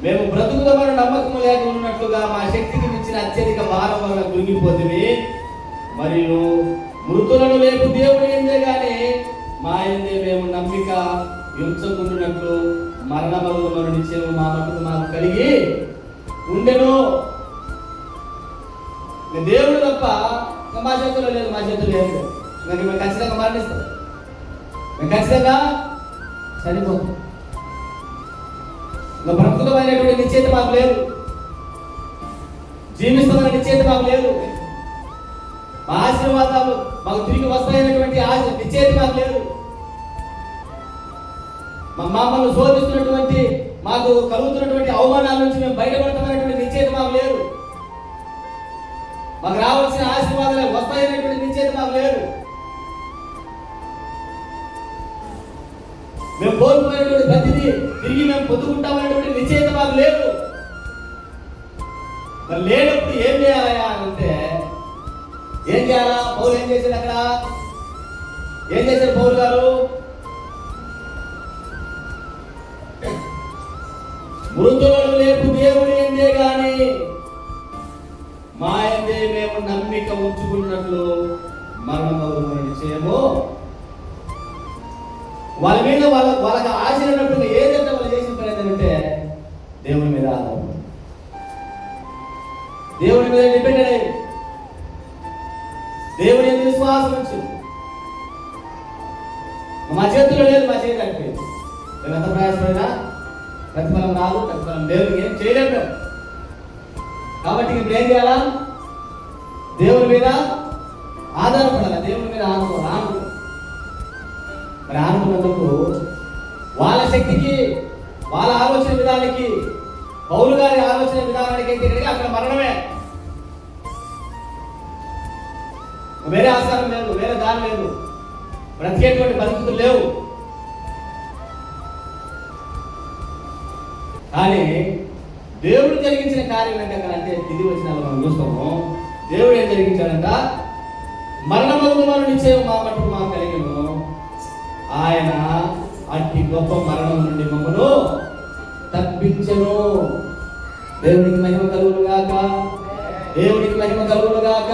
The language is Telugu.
మేము బ్రతుకుదామని నమ్మకం లేక ఉన్నట్లుగా మా శక్తికి మించిన అత్యధిక భారం వలన కృంగిపోతుంది. మరియు మృతులను లేపు దేవుడు ఏందే గాని మా ఏందే మేము నమ్మిక ఉంచకుండానట్లు మరణమగున నిశ్చయం మా మటుకు మాకు కలిగి ఉండెను. దేవుడు తప్ప మా చేతుల్లో లేదు, మా చేతుల్లో లేదు. మేము ఖచ్చితంగా మరణిస్తాం, మేము ఖచ్చితంగా చనిపోతాం. బ్రతుకమైనటువంటి నిశ్చయిత మాకు లేదు, జీవిస్తామనే నిశ్చయిత మాకు లేదు, మా ఆశీర్వాదాలు మాకు తిరిగి వస్తాయనేటువంటి నిశ్చయిత మాకు లేదు. మమ్మల్ని శోధిస్తున్నటువంటి మాకు కలుగుతున్నటువంటి అవమానాల నుంచి మేము బయటపడతామనేటువంటి నిశ్చయిత మాకు లేదు. మాకు రావాల్సిన ఆశీర్వాదాలు వస్తాయనేటువంటి నిశ్చయిత మాకు లేదు. మేము కోరుకునేటువంటి ప్రతిదీ తిరిగి మేము పొందుకుంటామనేటువంటి నిశ్చయిత మాకు లేదు. మరి లేనప్పుడు ఏం చేయాలయా అంటే ఏం చేయాలా? పౌలు ఏం చేశాడు? అక్కడ ఏం చేశారు పౌలు గారు? మృతులను లేపు దేవుడు ఏందే గాని మా ఏందే మేము నమ్మిక ఉంచుకున్నట్లు మరణమగున నిశ్చయము. వాళ్ళ మీద వాళ్ళకి ఆశ ఉన్నప్పుడు ఏదంటే వాళ్ళు చేసిన పని ఏంటంటే దేవుని మీద ఆధారపడి, దేవుని మీద డిపెండ్ అయ్యి, దేవుని మీద విశ్వాసం ఉంచు. మా చేతుల్లో లేదు, మా చేతి అయిపోయింది. మేము ఎంత ప్రయాసపడినా ప్రతిఫలం రాదు, ప్రతిఫలం దేవుడికి ఏం చేయలేము. కాబట్టి ఇప్పుడు ఏం చేయాలా? దేవుని మీద ఆధారపడాలి, దేవుని మీద ఆనుకోవాలి. మరి ఆనుకున్నందుకు వాళ్ళ శక్తికి, వాళ్ళ ఆలోచన విధానానికి, పౌలు గారి ఆలోచన విధానానికి అయితే అక్కడ మరణమే. వేరే ఆస్కారం లేదు, వేరే దారి లేదు, బ్రతికేటువంటి పరిస్థితులు లేవు. కానీ దేవుడు జరిగించిన కార్యం ఏంటంటే ఇది వచ్చిన మనం చూస్తాము. దేవుడు ఏం జరిగించాడంట? మరణమగున నిశ్చయం మా మట్టుకు మాకు కలిగిను. ఆయన అట్టి గొప్ప మరణం నుండి మమ్మను తప్పించెను. దేవునికి మహిమ కలుగును గాక, దేవునికి మహిమ కలుగును గాక.